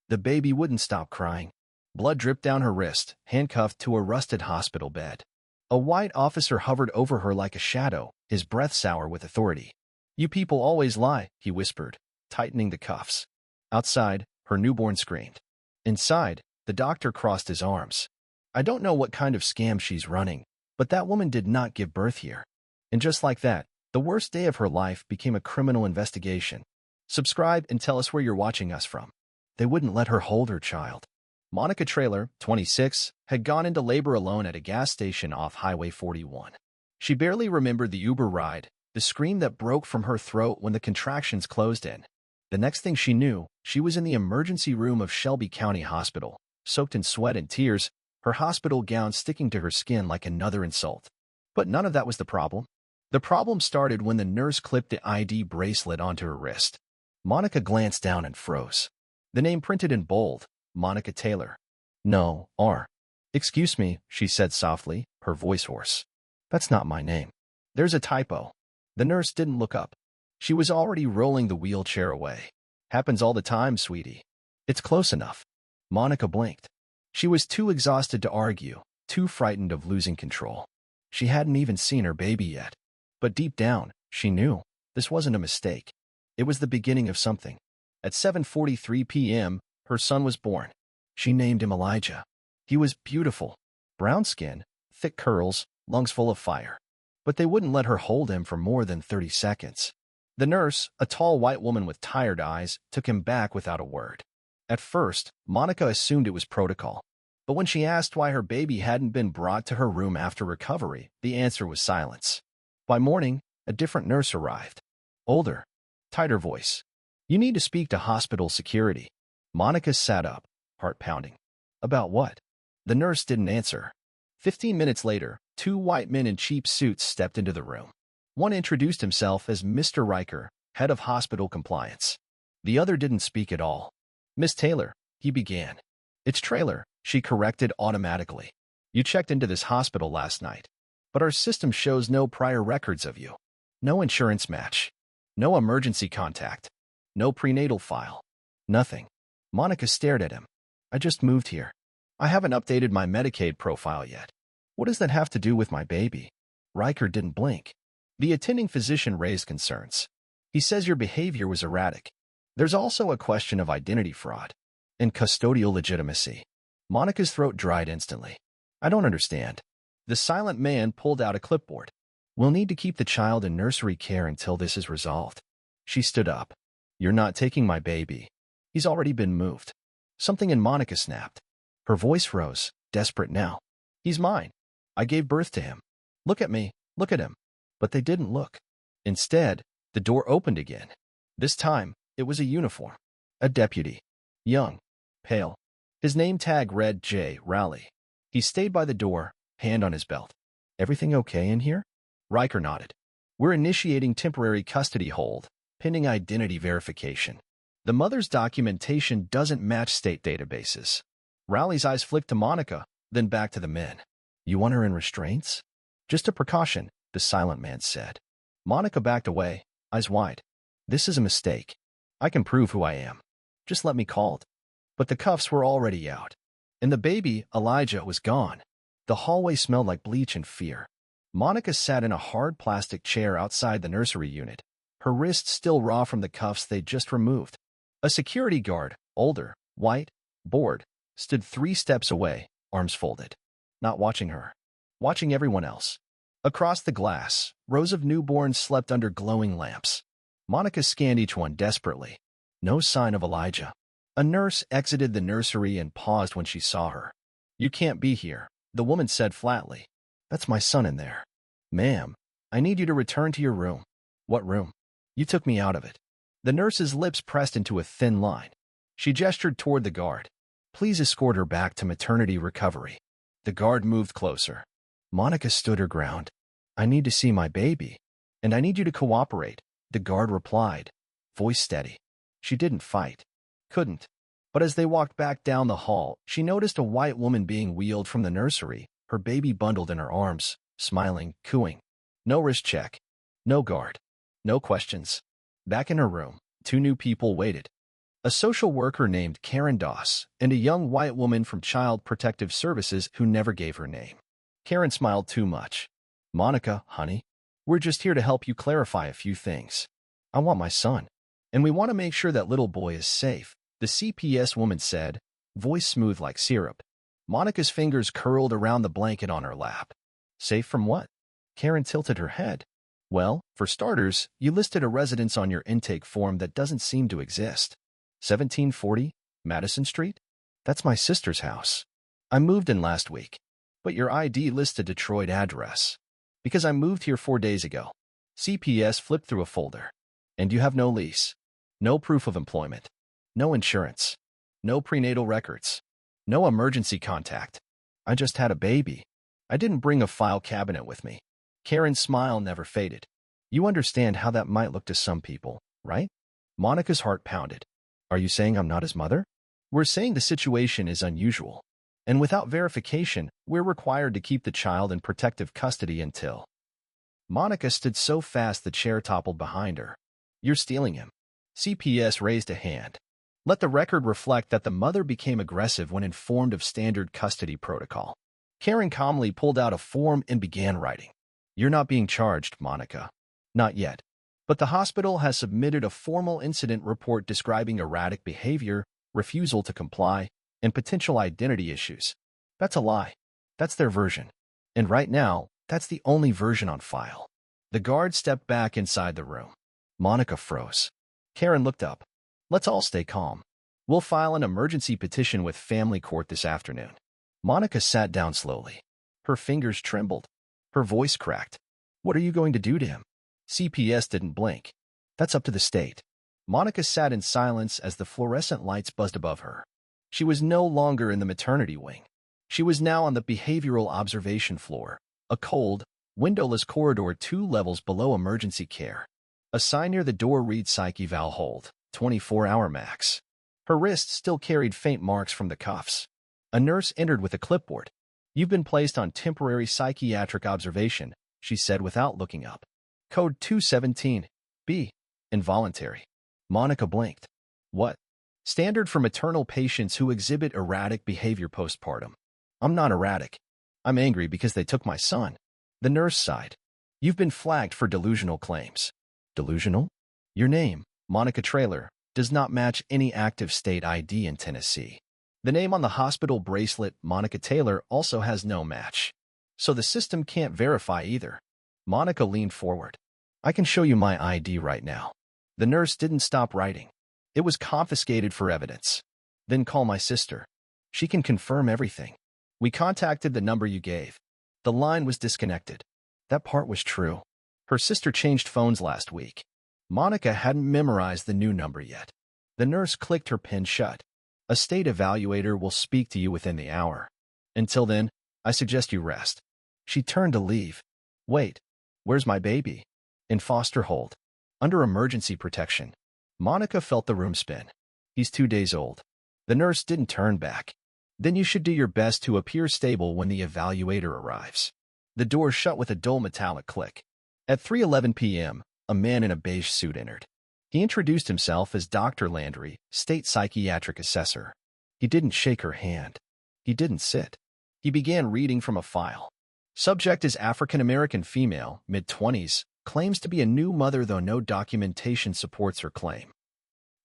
The baby wouldn't stop crying. Blood dripped down her wrist, handcuffed to a rusted hospital bed. A white officer hovered over her like a shadow, his breath sour with authority. "You people always lie," he whispered, tightening the cuffs. Outside, her newborn screamed. Inside, the doctor crossed his arms. "I don't know what kind of scam she's running, but that woman did not give birth here." And just like that, the worst day of her life became a criminal investigation. Subscribe and tell us where you're watching us from. They wouldn't let her hold her child. Monica Traylor, 26, had gone into labor alone at a gas station off Highway 41. She barely remembered the Uber ride, the scream that broke from her throat when the contractions closed in. The next thing she knew, she was in the emergency room of Shelby County Hospital, soaked in sweat and tears, her hospital gown sticking to her skin like another insult. But none of that was the problem. The problem started when the nurse clipped the ID bracelet onto her wrist. Monica glanced down and froze. The name printed in bold, Monica Taylor. "No, R. Excuse me," she said softly, her voice hoarse. "That's not my name. There's a typo." The nurse didn't look up. She was already rolling the wheelchair away. "Happens all the time, sweetie. It's close enough." Monica blinked. She was too exhausted to argue, too frightened of losing control. She hadn't even seen her baby yet. But deep down, she knew this wasn't a mistake. It was the beginning of something. At 7:43 p.m., her son was born. She named him Elijah. He was beautiful. Brown skin, thick curls, lungs full of fire. But they wouldn't let her hold him for more than 30 seconds. The nurse, a tall white woman with tired eyes, took him back without a word. At first, Monica assumed it was protocol. But when she asked why her baby hadn't been brought to her room after recovery, the answer was silence. By morning, a different nurse arrived. Older, tighter voice. "You need to speak to hospital security." Monica sat up, heart pounding. "About what?" The nurse didn't answer. 15 minutes later, two white men in cheap suits stepped into the room. One introduced himself as Mr. Riker, head of hospital compliance. The other didn't speak at all. "Miss Taylor," he began. "It's Traylor," she corrected automatically. "You checked into this hospital last night. But our system shows no prior records of you. No insurance match. No emergency contact. No prenatal file. Nothing." Monica stared at him. "I just moved here. I haven't updated my Medicaid profile yet. What does that have to do with my baby?" Riker didn't blink. The attending physician raised concerns. "He says your behavior was erratic. There's also a question of identity fraud and custodial legitimacy." Monica's throat dried instantly. "I don't understand." The silent man pulled out a clipboard. "We'll need to keep the child in nursery care until this is resolved." She stood up. "You're not taking my baby. He's already been moved." Something in Monica snapped. Her voice rose, desperate now. "He's mine. I gave birth to him. Look at me. Look at him." But they didn't look. Instead, the door opened again. This time, it was a uniform. A deputy. Young. Pale. His name tag read J. Rowley. He stayed by the door, hand on his belt. "Everything okay in here?" Riker nodded. "We're initiating temporary custody hold, pending identity verification. The mother's documentation doesn't match state databases." Rowley's eyes flicked to Monica, then back to the men. "You want her in restraints?" "Just a precaution," the silent man said. Monica backed away, eyes wide. "This is a mistake. I can prove who I am. Just let me call it." But the cuffs were already out. And the baby, Elijah, was gone. The hallway smelled like bleach and fear. Monica sat in a hard plastic chair outside the nursery unit, her wrists still raw from the cuffs they'd just removed. A security guard, older, white, bored, stood 3 steps away, arms folded. Not watching her. Watching everyone else. Across the glass, rows of newborns slept under glowing lamps. Monica scanned each one desperately. No sign of Elijah. A nurse exited the nursery and paused when she saw her. "You can't be here," the woman said flatly. "That's my son in there." "Ma'am, I need you to return to your room." "What room?" "You took me out of it." The nurse's lips pressed into a thin line. She gestured toward the guard. "Please escort her back to maternity recovery." The guard moved closer. Monica stood her ground. "I need to see my baby, and I need you to cooperate," the guard replied, voice steady. She didn't fight. Couldn't. But as they walked back down the hall, she noticed a white woman being wheeled from the nursery, her baby bundled in her arms, smiling, cooing. No wrist check. No guard. No questions. Back in her room, 2 new people waited. a social worker named Karen Doss, and a young white woman from Child Protective Services who never gave her name. Karen smiled too much. Monica, honey, we're just here to help you clarify a few things. I want my son, and we want to make sure that little boy is safe, the CPS woman said, voice smooth like syrup. Monica's fingers curled around the blanket on her lap. Safe from what? Karen tilted her head. Well, for starters, you listed a residence on your intake form that doesn't seem to exist. 1740 Madison Street? That's my sister's house. I moved in last week, but your ID lists a Detroit address. Because I moved here 4 days ago. CPS flipped through a folder. And you have no lease, no proof of employment, no insurance, no prenatal records, no emergency contact. I just had a baby. I didn't bring a file cabinet with me. Karen's smile never faded. You understand how that might look to some people, right? Monica's heart pounded. Are you saying I'm not his mother? We're saying the situation is unusual. And without verification, we're required to keep the child in protective custody until... Monica stood so fast the chair toppled behind her. You're stealing him. CPS raised a hand. Let the record reflect that the mother became aggressive when informed of standard custody protocol. Karen calmly pulled out a form and began writing. You're not being charged, Monica. Not yet. But the hospital has submitted a formal incident report describing erratic behavior, refusal to comply, and potential identity issues. That's a lie. That's their version. And right now, that's the only version on file. The guard stepped back inside the room. Monica froze. Karen looked up. Let's all stay calm. We'll file an emergency petition with family court this afternoon. Monica sat down slowly. Her fingers trembled. Her voice cracked. What are you going to do to him? CPS didn't blink. That's up to the state. Monica sat in silence as the fluorescent lights buzzed above her. She was no longer in the maternity wing. She was now on the behavioral observation floor, a cold, windowless corridor 2 levels below emergency care. A sign near the door read Psych Eval Hold, 24-hour max. Her wrists still carried faint marks from the cuffs. A nurse entered with a clipboard. You've been placed on temporary psychiatric observation, she said without looking up. Code 217, B. Involuntary. Monica blinked. What? Standard for maternal patients who exhibit erratic behavior postpartum. I'm not erratic. I'm angry because they took my son. The nurse sighed. You've been flagged for delusional claims. Delusional? Your name, Monica Traylor, does not match any active state ID in Tennessee. The name on the hospital bracelet, Monica Taylor, also has no match. So the system can't verify either. Monica leaned forward. I can show you my ID right now. The nurse didn't stop writing. It was confiscated for evidence. Then call my sister. She can confirm everything. We contacted the number you gave. The line was disconnected. That part was true. Her sister changed phones last week. Monica hadn't memorized the new number yet. The nurse clicked her pen shut. A state evaluator will speak to you within the hour. Until then, I suggest you rest. She turned to leave. Wait, where's my baby? In foster hold. Under emergency protection. Monica felt the room spin. He's 2 days old. The nurse didn't turn back. Then you should do your best to appear stable when the evaluator arrives. The door shut with a dull metallic click. At 3:11 p.m., a man in a beige suit entered. He introduced himself as Dr. Landry, state psychiatric assessor. He didn't shake her hand. He didn't sit. He began reading from a file. Subject is African-American female, mid-20s, claims to be a new mother though no documentation supports her claim.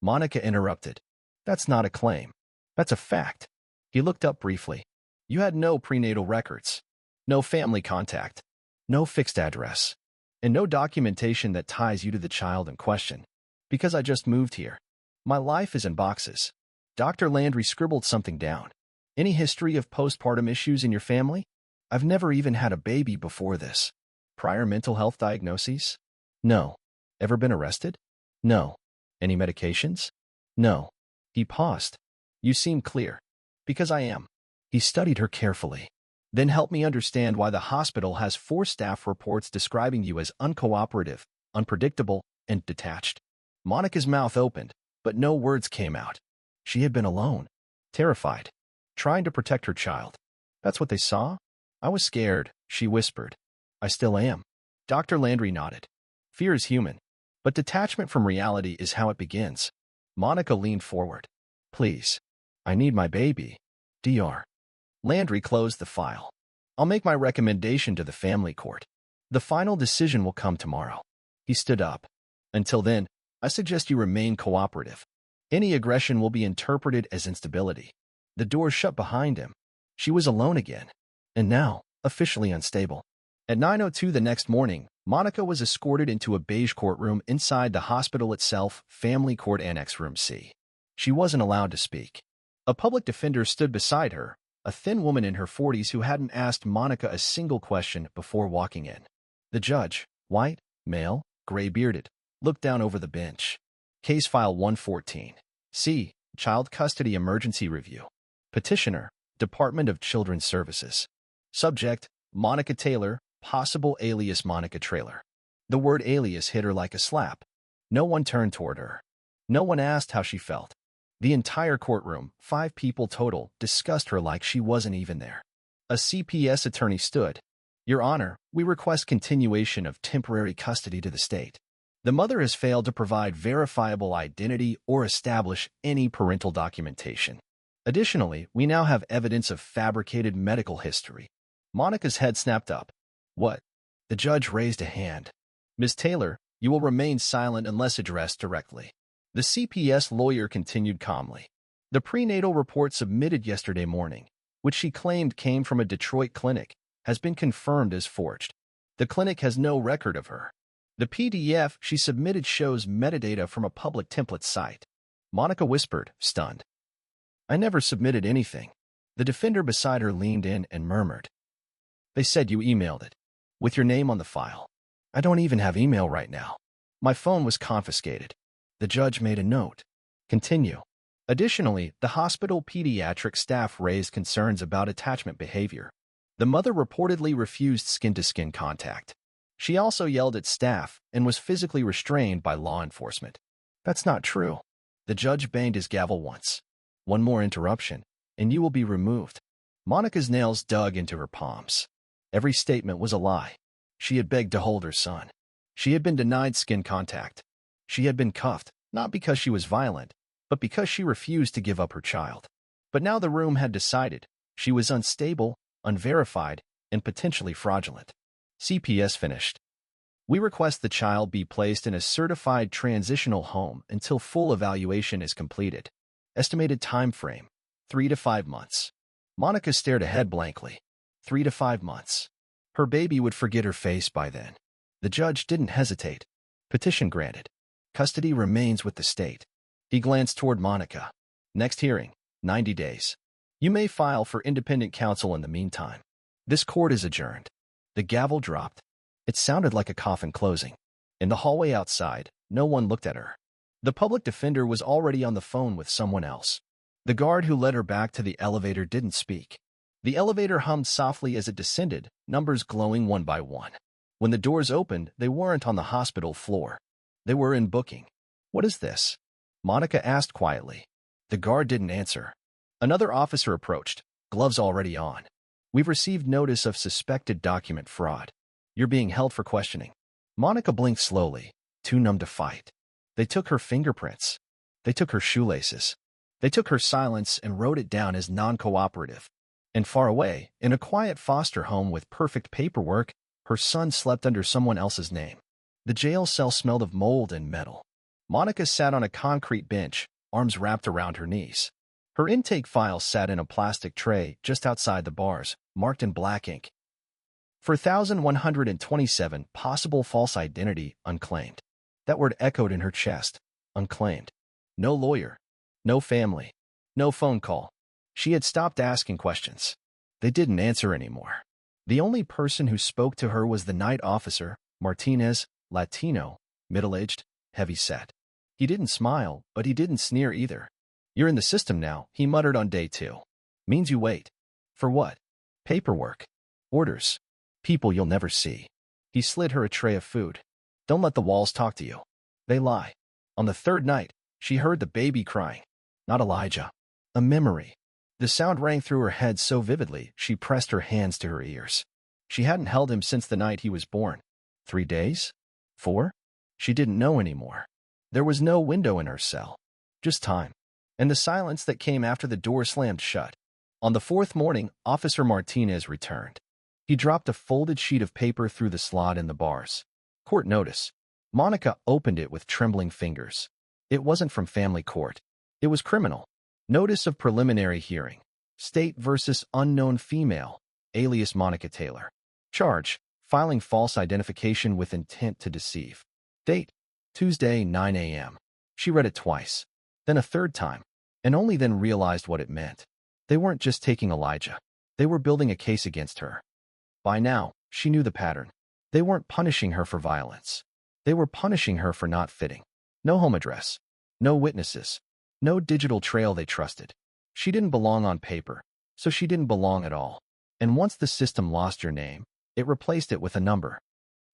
Monica interrupted. That's not a claim. That's a fact. He looked up briefly. You had no prenatal records, no family contact, no fixed address, and no documentation that ties you to the child in question. Because I just moved here. My life is in boxes. Dr. Landry scribbled something down. Any history of postpartum issues in your family? I've never even had a baby before this. Prior mental health diagnoses? No. Ever been arrested? No. Any medications? No. He paused. You seem clear. Because I am. He studied her carefully. Then helped me understand why the hospital has 4 staff reports describing you as uncooperative, unpredictable, and detached. Monica's mouth opened, but no words came out. She had been alone, terrified, trying to protect her child. That's what they saw? I was scared, she whispered. I still am. Dr. Landry nodded. Fear is human, but detachment from reality is how it begins. Monica leaned forward. Please. I need my baby. Dr. Landry closed the file. I'll make my recommendation to the family court. The final decision will come tomorrow. He stood up. Until then, I suggest you remain cooperative. Any aggression will be interpreted as instability. The door shut behind him. She was alone again. And now, officially unstable. At 9:02 the next morning, Monica was escorted into a beige courtroom inside the hospital itself, Family Court Annex Room C. She wasn't allowed to speak. A public defender stood beside her, a thin woman in her 40s who hadn't asked Monica a single question before walking in. The judge, white, male, gray-bearded, looked down over the bench. Case File 114. C. Child Custody Emergency Review. Petitioner, Department of Children's Services. Subject, Monica Taylor, possible alias Monica Trailer. The word alias hit her like a slap. No one turned toward her. No one asked how she felt. The entire courtroom, 5 people total, discussed her like she wasn't even there. A CPS attorney stood. Your Honor, we request continuation of temporary custody to the state. The mother has failed to provide verifiable identity or establish any parental documentation. Additionally, we now have evidence of fabricated medical history. Monica's head snapped up. What? The judge raised a hand. Ms. Taylor, you will remain silent unless addressed directly. The CPS lawyer continued calmly. The prenatal report submitted yesterday morning, which she claimed came from a Detroit clinic, has been confirmed as forged. The clinic has no record of her. The PDF she submitted shows metadata from a public template site. Monica whispered, stunned. I never submitted anything. The defender beside her leaned in and murmured. They said you emailed it. With your name on the file. I don't even have email right now. My phone was confiscated. The judge made a note. Continue. Additionally, the hospital pediatric staff raised concerns about attachment behavior. The mother reportedly refused skin-to-skin contact. She also yelled at staff and was physically restrained by law enforcement. That's not true. The judge banged his gavel once. One more interruption, and you will be removed. Monica's nails dug into her palms. Every statement was a lie. She had begged to hold her son. She had been denied skin contact. She had been cuffed, not because she was violent, but because she refused to give up her child. But now the room had decided she was unstable, unverified, and potentially fraudulent. CPS finished. We request the child be placed in a certified transitional home until full evaluation is completed. Estimated time frame, 3 to 5 months. Monica stared ahead blankly. 3 to 5 months. Her baby would forget her face by then. The judge didn't hesitate. Petition granted. Custody remains with the state. He glanced toward Monica. Next hearing, 90 days. You may file for independent counsel in the meantime. This court is adjourned. The gavel dropped. It sounded like a coffin closing. In the hallway outside, no one looked at her. The public defender was already on the phone with someone else. The guard who led her back to the elevator didn't speak. The elevator hummed softly as it descended, numbers glowing one by one. When the doors opened, they weren't on the hospital floor. They were in booking. What is this? Monica asked quietly. The guard didn't answer. Another officer approached, gloves already on. We've received notice of suspected document fraud. You're being held for questioning. Monica blinked slowly, too numb to fight. They took her fingerprints. They took her shoelaces. They took her silence and wrote it down as non-cooperative. And far away, in a quiet foster home with perfect paperwork, her son slept under someone else's name. The jail cell smelled of mold and metal. Monica sat on a concrete bench, arms wrapped around her knees. Her intake file sat in a plastic tray just outside the bars, marked in black ink. 4,127 possible false identity unclaimed. That word echoed in her chest. Unclaimed. No lawyer. No family. No phone call. She had stopped asking questions. They didn't answer anymore. The only person who spoke to her was the night officer, Martinez, Latino, middle-aged, heavy-set. He didn't smile, but he didn't sneer either. You're in the system now, he muttered on day 2. Means you wait. For what? Paperwork. Orders. People you'll never see. He slid her a tray of food. Don't let the walls talk to you. They lie. On the 3rd night, she heard the baby crying. Not Elijah. A memory. The sound rang through her head so vividly, she pressed her hands to her ears. She hadn't held him since the night he was born. 3 days? 4? She didn't know anymore. There was no window in her cell. Just time. And the silence that came after the door slammed shut. On the fourth morning, Officer Martinez returned. He dropped a folded sheet of paper through the slot in the bars. Court notice. Monica opened it with trembling fingers. It wasn't from family court. It was criminal. Notice of preliminary hearing. State versus unknown female, alias Monica Taylor. Charge: filing false identification with intent to deceive. Date: Tuesday, 9 a.m. She read it twice, then a third time, and only then realized what it meant. They weren't just taking Elijah. They were building a case against her. By now, she knew the pattern. They weren't punishing her for violence. They were punishing her for not fitting. No home address. No witnesses. No digital trail they trusted. She didn't belong on paper, so she didn't belong at all. And once the system lost your name, it replaced it with a number.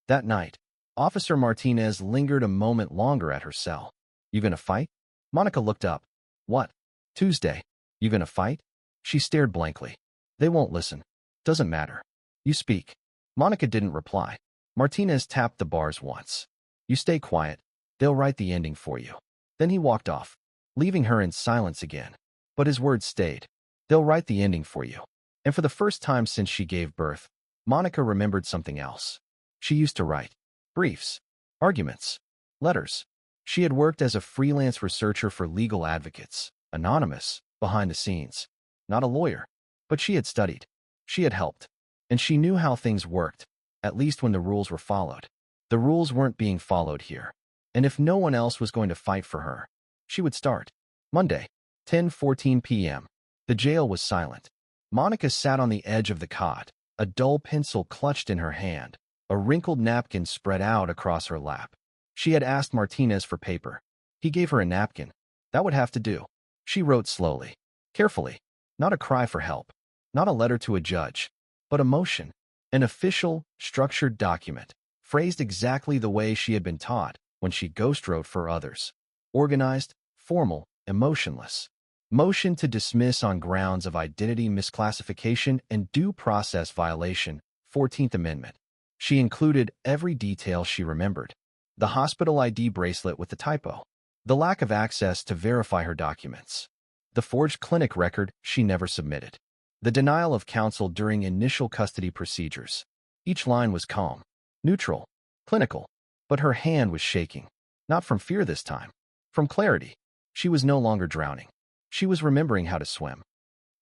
That night, Officer Martinez lingered a moment longer at her cell. You gonna fight? Monica looked up. What? Tuesday. You gonna fight? She stared blankly. They won't listen. Doesn't matter. You speak. Monica didn't reply. Martinez tapped the bars once. You stay quiet. They'll write the ending for you. Then he walked off, leaving her in silence again. But his words stayed. They'll write the ending for you. And for the first time since she gave birth, Monica remembered something else. She used to write briefs, arguments, letters. She had worked as a freelance researcher for legal advocates, anonymous, behind the scenes. Not a lawyer, but she had studied. She had helped. And she knew how things worked, at least when the rules were followed. The rules weren't being followed here. And if no one else was going to fight for her, she would start. Monday, 10:14 p.m. The jail was silent. Monica sat on the edge of the cot, a dull pencil clutched in her hand, a wrinkled napkin spread out across her lap. She had asked Martinez for paper. He gave her a napkin. That would have to do. She wrote slowly, carefully. Not a cry for help. Not a letter to a judge. But a motion. An official, structured document, phrased exactly the way she had been taught when she ghost wrote for others. Organized, formal, emotionless. Motion to dismiss on grounds of identity misclassification and due process violation, 14th Amendment. She included every detail she remembered. The hospital ID bracelet with the typo. The lack of access to verify her documents. The forged clinic record she never submitted. The denial of counsel during initial custody procedures. Each line was calm, neutral, clinical, but her hand was shaking. Not from fear this time. From clarity. She was no longer drowning. She was remembering how to swim.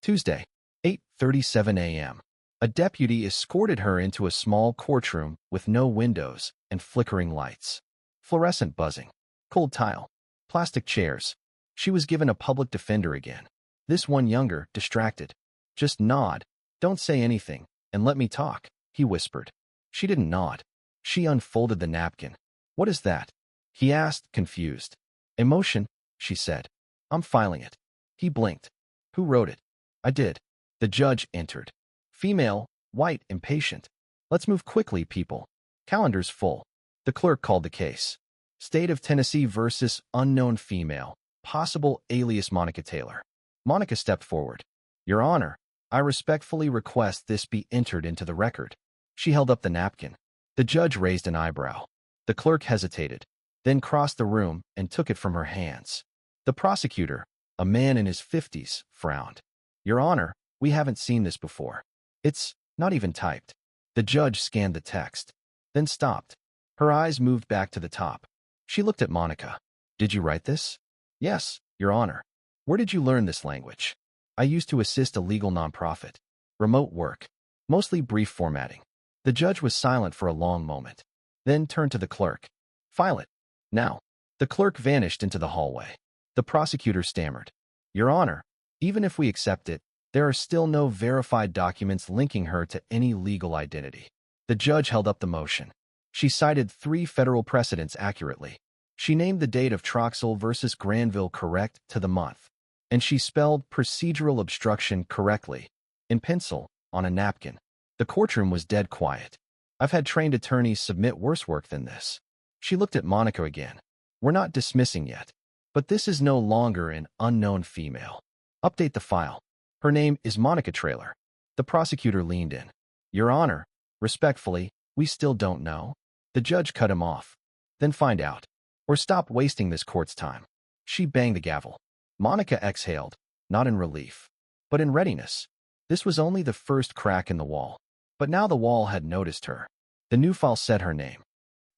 Tuesday, 8:37 a.m. A deputy escorted her into a small courtroom with no windows and flickering lights. Fluorescent buzzing. Cold tile. Plastic chairs. She was given a public defender again. This one younger, distracted. Just nod. Don't say anything, and let me talk, he whispered. She didn't nod. She unfolded the napkin. What is that? He asked, confused. Emotion, she said. I'm filing it. He blinked. Who wrote it? I did. The judge entered. Female, white, impatient. Let's move quickly, people. Calendar's full. The clerk called the case. State of Tennessee versus unknown female, possible alias Monica Taylor. Monica stepped forward. Your Honor, I respectfully request this be entered into the record. She held up the napkin. The judge raised an eyebrow. The clerk hesitated, then crossed the room and took it from her hands. The prosecutor, a man in his 50s, frowned. Your Honor, we haven't seen this before. It's not even typed. The judge scanned the text, then stopped. Her eyes moved back to the top. She looked at Monica. Did you write this? Yes, Your Honor. Where did you learn this language? I used to assist a legal nonprofit. Remote work. Mostly brief formatting. The judge was silent for a long moment, then turned to the clerk. File it. Now. The clerk vanished into the hallway. The prosecutor stammered. Your Honor, even if we accept it, there are still no verified documents linking her to any legal identity. The judge held up the motion. She cited 3 federal precedents accurately. She named the date of Troxel versus Granville correct to the month. And she spelled procedural obstruction correctly, in pencil, on a napkin. The courtroom was dead quiet. I've had trained attorneys submit worse work than this. She looked at Monica again. We're not dismissing yet. But this is no longer an unknown female. Update the file. Her name is Monica Taylor. The prosecutor leaned in. Your Honor, respectfully, we still don't know. The judge cut him off. Then find out. Or stop wasting this court's time. She banged the gavel. Monica exhaled, not in relief, but in readiness. This was only the first crack in the wall. But now the wall had noticed her. The new file said her name.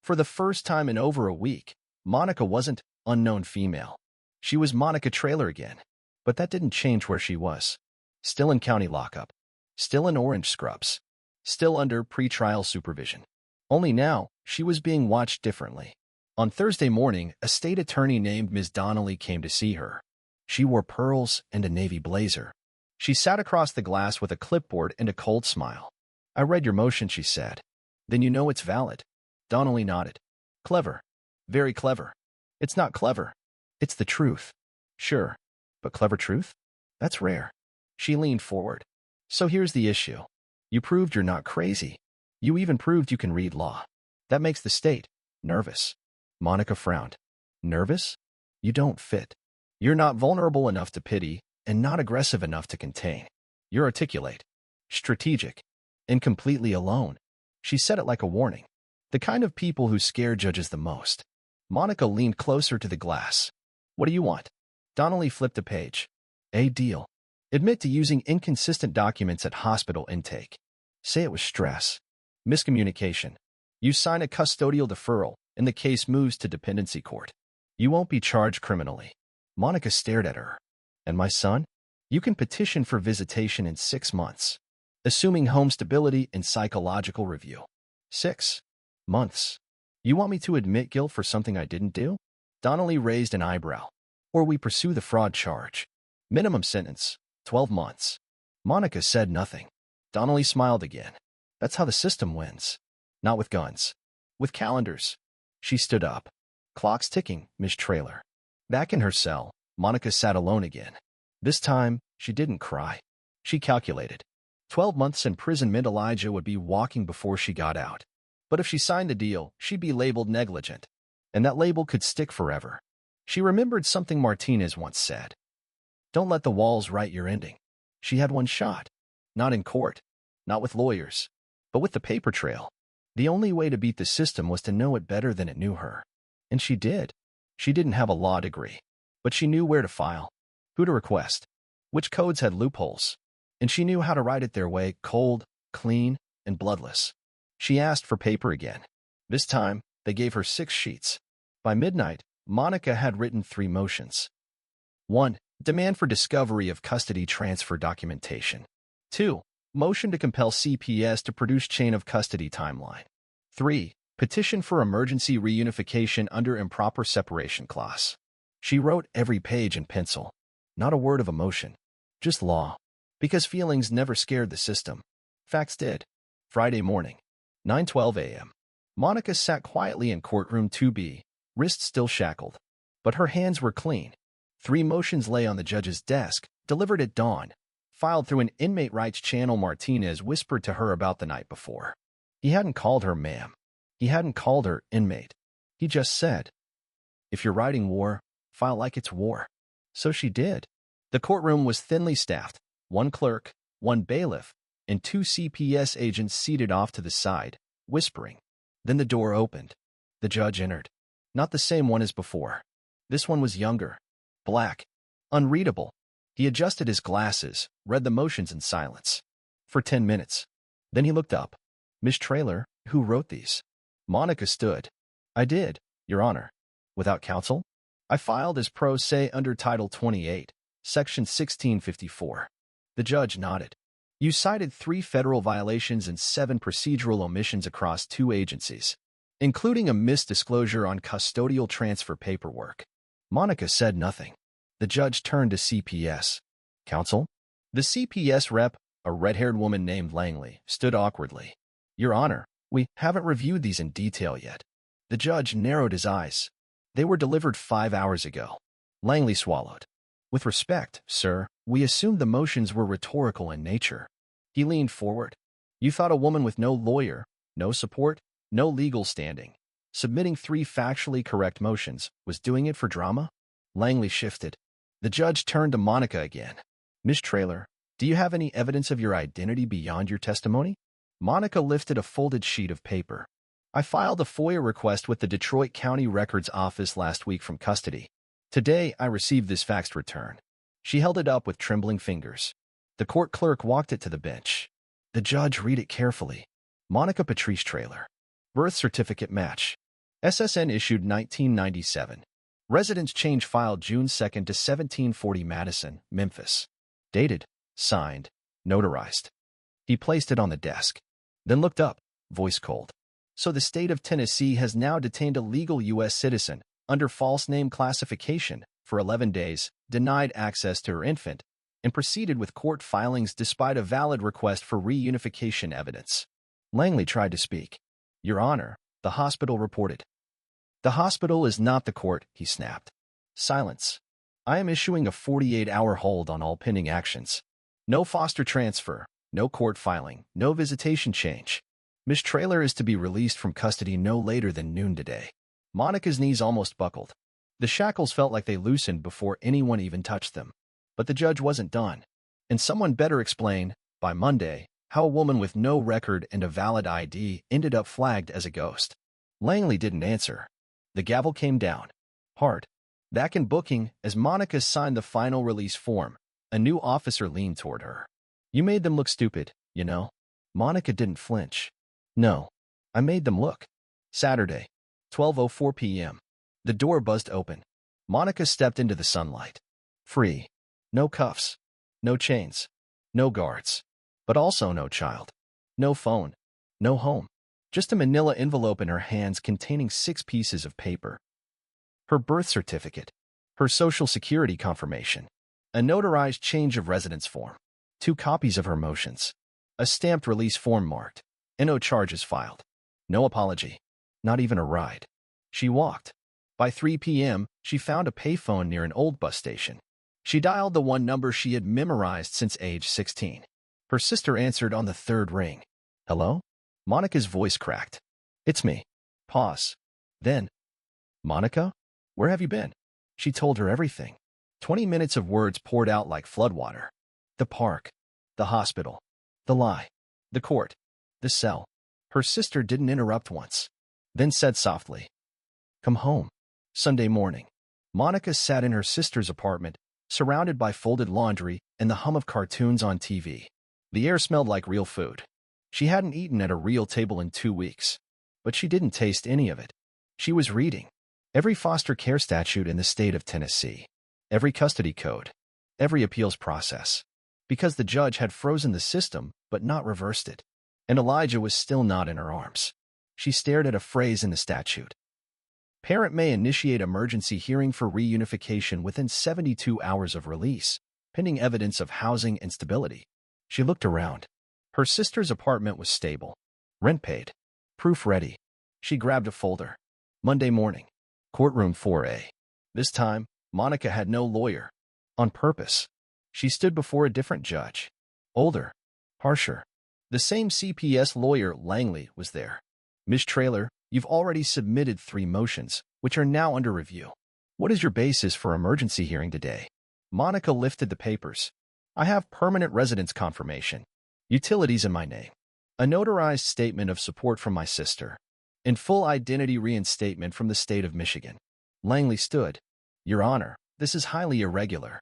For the first time in over a week, Monica wasn't unknown female. She was Monica Traylor again. But that didn't change where she was. Still in county lockup. Still in orange scrubs. Still under pretrial supervision. Only now, she was being watched differently. On Thursday morning, a state attorney named Ms. Donnelly came to see her. She wore pearls and a navy blazer. She sat across the glass with a clipboard and a cold smile. "I read your motion," she said. "Then you know it's valid." Donnelly nodded. "Clever. Very clever." "It's not clever. It's the truth." "Sure. But clever truth? That's rare." She leaned forward. "So here's the issue. You proved you're not crazy. You even proved you can read law. That makes the state nervous." Monica frowned. "Nervous? You don't fit. You're not vulnerable enough to pity and not aggressive enough to contain. You're articulate, strategic, and completely alone." She said it like a warning. The kind of people who scare judges the most. Monica leaned closer to the glass. "What do you want?" Donnelly flipped a page. "A deal. Admit to using inconsistent documents at hospital intake. Say it was stress. Miscommunication. You sign a custodial deferral, and the case moves to dependency court. You won't be charged criminally." Monica stared at her. "And my son? You can petition for visitation in 6 months. Assuming home stability and psychological review. 6 months. You want me to admit guilt for something I didn't do?" Donnelly raised an eyebrow. "Or we pursue the fraud charge. Minimum sentence, 12 months. Monica said nothing. Donnelly smiled again. "That's how the system wins. Not with guns. With calendars." She stood up. "Clock's ticking, Miss Traylor." Back in her cell, Monica sat alone again. This time, she didn't cry. She calculated. 12 months imprisonment. Elijah would be walking before she got out. But if she signed the deal, she'd be labeled negligent. And that label could stick forever. She remembered something Martinez once said. "Don't let the walls write your ending." She had one shot. Not in court. Not with lawyers. But with the paper trail. The only way to beat the system was to know it better than it knew her. And she did. She didn't have a law degree. But she knew where to file. Who to request. Which codes had loopholes. And she knew how to write it their way, cold, clean, and bloodless. She asked for paper again. This time, they gave her 6 sheets. By midnight, Monica had written 3 motions. 1. Demand for discovery of custody transfer documentation. 2. Motion to compel CPS to produce chain of custody timeline. 3. Petition for emergency reunification under improper separation clause. She wrote every page in pencil. Not a word of emotion. Just law. Because feelings never scared the system. Facts did. Friday morning, 9:12 a.m. Monica sat quietly in courtroom 2B, wrists still shackled. But her hands were clean. 3 motions lay on the judge's desk, delivered at dawn, filed through an inmate rights channel. Martinez whispered to her about the night before. He hadn't called her ma'am. He hadn't called her inmate. He just said, "If you're writing war, file like it's war." So she did. The courtroom was thinly staffed. 1 clerk, 1 bailiff, and 2 CPS agents seated off to the side, whispering. Then the door opened. The judge entered. Not the same one as before. This one was younger. Black. Unreadable. He adjusted his glasses, read the motions in silence. For 10 minutes. Then he looked up. "Miss Traylor, who wrote these?" Monica stood. "I did, Your Honor." "Without counsel?" "I filed as pro se under Title 28, Section 1654. The judge nodded. "You cited 3 federal violations and 7 procedural omissions across 2 agencies, including a misdisclosure on custodial transfer paperwork." Monica said nothing. The judge turned to CPS. "Counsel?" The CPS rep, a red-haired woman named Langley, stood awkwardly. "Your Honor, we haven't reviewed these in detail yet." The judge narrowed his eyes. "They were delivered 5 hours ago." Langley swallowed. "With respect, sir, we assumed the motions were rhetorical in nature." He leaned forward. "You thought a woman with no lawyer, no support, no legal standing, submitting 3 factually correct motions, was doing it for drama?" Langley shifted. The judge turned to Monica again. "Miss Traylor, do you have any evidence of your identity beyond your testimony?" Monica lifted a folded sheet of paper. "I filed a FOIA request with the Detroit County Records Office last week from custody. Today, I received this faxed return. She held it up with trembling fingers. The court clerk walked it to the bench. The judge read it carefully. Monica Patrice trailer. Birth certificate match. SSN issued 1997. Residence change filed June 2nd to 1740 Madison, Memphis. Dated. Signed. Notarized. He placed it on the desk. Then looked up, voice cold. So the state of Tennessee has now detained a legal U.S. citizen under false name classification for 11 days, denied access to her infant, and proceeded with court filings despite a valid request for reunification evidence. Langley tried to speak. Your Honor, the hospital reported. The hospital is not the court, he snapped. Silence. I am issuing a 48-hour hold on all pending actions. No foster transfer, no court filing, no visitation change. Miss Traylor is to be released from custody no later than noon today. Monica's knees almost buckled. The shackles felt like they loosened before anyone even touched them. But the judge wasn't done. And someone better explain, by Monday, how a woman with no record and a valid ID ended up flagged as a ghost. Langley didn't answer. The gavel came down. Hard. Back in booking, as Monica signed the final release form, a new officer leaned toward her. You made them look stupid, you know. Monica didn't flinch. No. I made them look. Saturday, 12:04 p.m. The door buzzed open. Monica stepped into the sunlight. Free. No cuffs. No chains. No guards. But also no child. No phone. No home. Just a manila envelope in her hands containing 6 pieces of paper. Her birth certificate. Her social security confirmation. A notarized change of residence form. 2 copies of her motions. A stamped release form marked. No charges filed. No apology. Not even a ride. She walked. By 3 p.m., she found a payphone near an old bus station. She dialed the one number she had memorized since age 16. Her sister answered on the 3rd ring. Hello? Monica's voice cracked. It's me. Pause. Then, Monica? Where have you been? She told her everything. 20 minutes of words poured out like floodwater. The park. The hospital. The lie. The court. The cell. Her sister didn't interrupt once. Then said softly, Come home. Sunday morning. Monica sat in her sister's apartment, surrounded by folded laundry and the hum of cartoons on TV. The air smelled like real food. She hadn't eaten at a real table in 2 weeks. But she didn't taste any of it. She was reading every foster care statute in the state of Tennessee, every custody code, every appeals process, because the judge had frozen the system but not reversed it. And Elijah was still not in her arms. She stared at a phrase in the statute. Parent may initiate emergency hearing for reunification within 72 hours of release, pending evidence of housing instability. She looked around. Her sister's apartment was stable. Rent paid. Proof ready. She grabbed a folder. Monday morning. Courtroom 4A. This time, Monica had no lawyer. On purpose. She stood before a different judge. Older. Harsher. The same CPS lawyer, Langley, was there. Ms. Traylor, you've already submitted 3 motions, which are now under review. What is your basis for emergency hearing today? Monica lifted the papers. I have permanent residence confirmation. Utilities in my name. A notarized statement of support from my sister. And full identity reinstatement from the state of Michigan. Langley stood. Your Honor, this is highly irregular.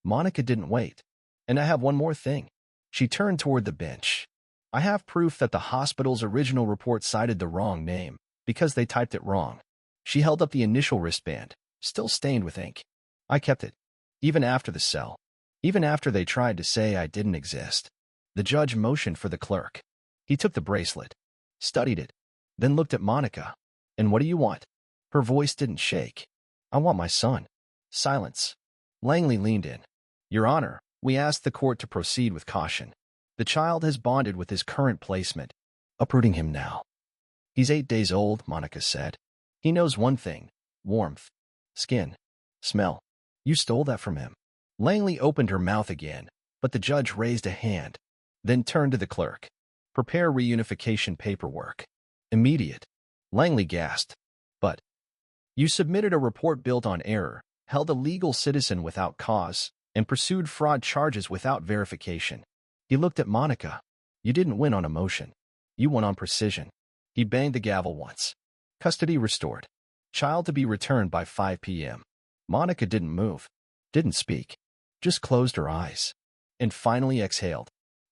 Monica didn't wait. And I have one more thing. She turned toward the bench. I have proof that the hospital's original report cited the wrong name because they typed it wrong. She held up the initial wristband, still stained with ink. I kept it. Even after the cell. Even after they tried to say I didn't exist. The judge motioned for the clerk. He took the bracelet, studied it, then looked at Monica. And what do you want? Her voice didn't shake. I want my son. Silence. Langley leaned in. Your Honor, we ask the court to proceed with caution. The child has bonded with his current placement. Uprooting him now. He's 8 days old, Monica said. He knows one thing. Warmth. Skin. Smell. You stole that from him. Langley opened her mouth again, but the judge raised a hand, then turned to the clerk. Prepare reunification paperwork. Immediate. Langley gasped. But you submitted a report built on error, held a legal citizen without cause, and pursued fraud charges without verification. He looked at Monica. You didn't win on emotion. You won on precision. He banged the gavel once. Custody restored. Child to be returned by 5 p.m. Monica didn't move, didn't speak, just closed her eyes, and finally exhaled.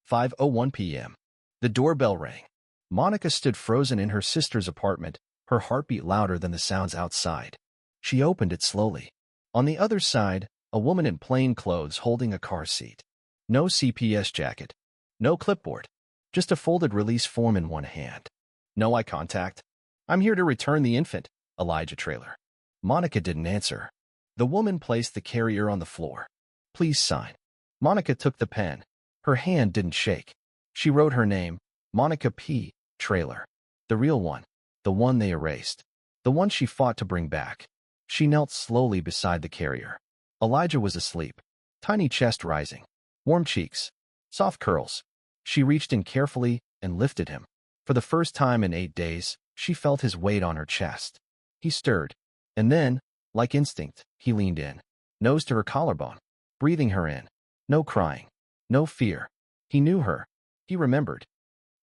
5:01 p.m. The doorbell rang. Monica stood frozen in her sister's apartment, her heartbeat louder than the sounds outside. She opened it slowly. On the other side, a woman in plain clothes holding a car seat. No CPS jacket. No clipboard. Just a folded release form in one hand. No eye contact. "I'm here to return the infant, Elijah Trailer." Monica didn't answer. The woman placed the carrier on the floor. "Please sign." Monica took the pen. Her hand didn't shake. She wrote her name, Monica P. Trailer. The real one. The one they erased. The one she fought to bring back. She knelt slowly beside the carrier. Elijah was asleep. Tiny chest rising. Warm cheeks. Soft curls. She reached in carefully and lifted him. For the first time in 8 days, she felt his weight on her chest. He stirred. And then, like instinct, he leaned in. Nose to her collarbone. Breathing her in. No crying. No fear. He knew her. He remembered.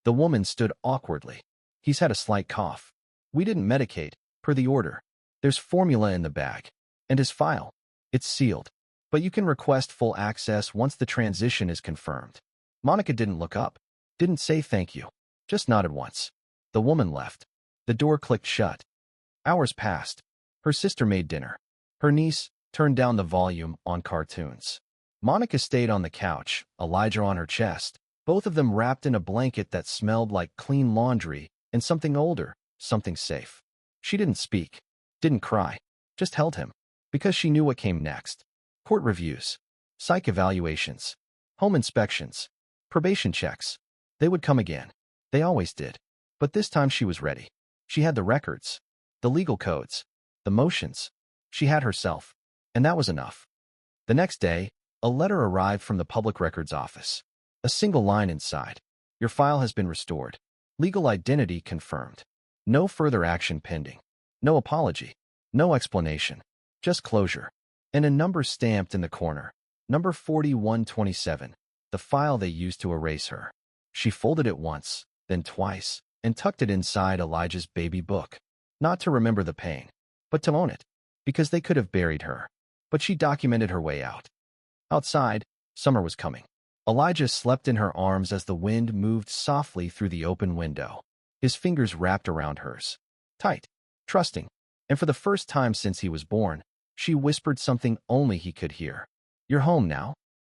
The woman stood awkwardly. "He's had a slight cough. We didn't medicate, per the order. There's formula in the bag. And his file. It's sealed. But you can request full access once the transition is confirmed." Monica didn't look up. Didn't say thank you. Just nodded once. The woman left. The door clicked shut. Hours passed. Her sister made dinner. Her niece turned down the volume on cartoons. Monica stayed on the couch, Elijah on her chest, both of them wrapped in a blanket that smelled like clean laundry and something older, something safe. She didn't speak, didn't cry, just held him, because she knew what came next. Court reviews, psych evaluations, home inspections, probation checks. They would come again. They always did. But this time she was ready. She had the records, the legal codes, the motions. She had herself. And that was enough. The next day, a letter arrived from the Public Records Office. A single line inside. "Your file has been restored. Legal identity confirmed. No further action pending. No apology. No explanation. Just closure." And a number stamped in the corner. Number 4127. The file they used to erase her. She folded it once, then twice, and tucked it inside Elijah's baby book. Not to remember the pain, but to own it. Because they could have buried her. But she documented her way out. Outside, summer was coming. Elijah slept in her arms as the wind moved softly through the open window. His fingers wrapped around hers. Tight. Trusting. And for the first time since he was born, she whispered something only he could hear. "You're home now."